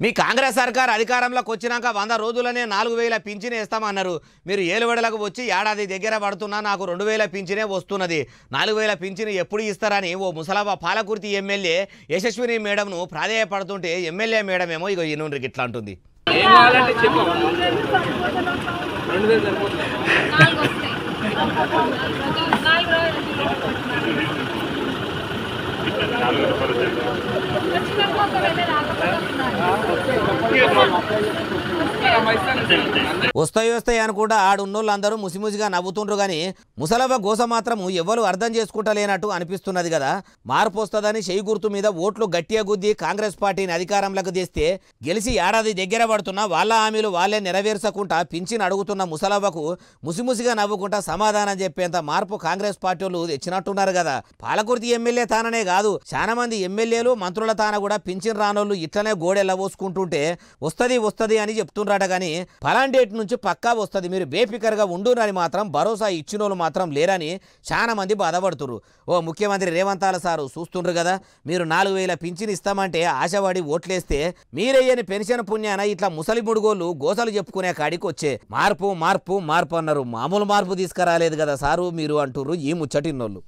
మీ కాంగ్రెస్ సర్కార్ అధికారంలోకి వచ్చినాక 100 రోజులనే 4000 పింఛన్ ఇస్తామన్నారు. మీరు ఏలువెడలకు వచ్చి ఏడాది దగ్గర పడుతున్నా నాకు 2000 పింఛనే వస్తున్నది. 4000 పింఛన్ ఎప్పుడు ఇస్తారని ఓ ముసలవ్వ పాలకుర్తి ఎమ్మెల్యే యశస్విని మేడంను ప్రాధేయపడుతుంటే ఎమ్మెల్యే మేడం ఏమో ఇగో ఈయనకి ఇట్లా అంటుంది. వస్తాయి అనుకుంటా ఆడున్నోళ్ళు అందరూ ముసిముసిగా నవ్వుతుండ్రు కానీ ముసలవ్వ గోస మాత్రం ఎవ్వరు అర్థం చేసుకుంటలేనట్టు అనిపిస్తున్నది కదా. మార్పు వస్తుందని చేయి గుర్తు మీద ఓట్లు గట్టిగా గుద్ది కాంగ్రెస్ పార్టీని అధికారంలోకి తెస్తే గెలిచి ఏడాది దగ్గర పడుతున్నా వాళ్ళ హామీలు వాళ్ళే నెరవేర్చకుండా పింఛన్ అడుగుతున్న ముసలవ్వకు ముసిముసిగా నవ్వుకుంటా సమాధానం చెప్పేంత మార్పు కాంగ్రెస్ పార్టీ వాళ్ళు తెచ్చినట్టున్నారు కదా. పాలకుర్తి ఎమ్మెల్యే తాననే కాదు చాలా మంది ఎమ్మెల్యేలు మంత్రుల తాన కూడా పింఛన్ రానోళ్ళు ఇట్లనే గోడెల్ల పోసుకుంటుంటే వస్తుంది అని చెప్తుండ్రట. కానీ ఫలాన్ డేట్ నుంచి పక్కా వస్తుంది, మీరు బేఫికర్గా ఉండునని మాత్రం భరోసా ఇచ్చినోళ్ళు మాత్రం లేరని చాలా మంది బాధపడుతున్నారు. ఓ ముఖ్యమంత్రి రేవంత్ సారు చూస్తుండ్రు కదా, మీరు 4000 పింఛన్ ఇస్తామంటే ఆశపడి ఓట్లేస్తే మీరయ్యని పెన్షన్ పుణ్యాన ఇట్లా ముసలి ముడుగోళ్ళు గోసలు చెప్పుకునే కాడికి వచ్చే మార్పు మార్పు మార్పు అన్నారు. మామూలు మార్పు తీసుకురాలేదు కదా సారు మీరు అంటుర్రు ఈ ముచ్చటిన్నోళ్ళు.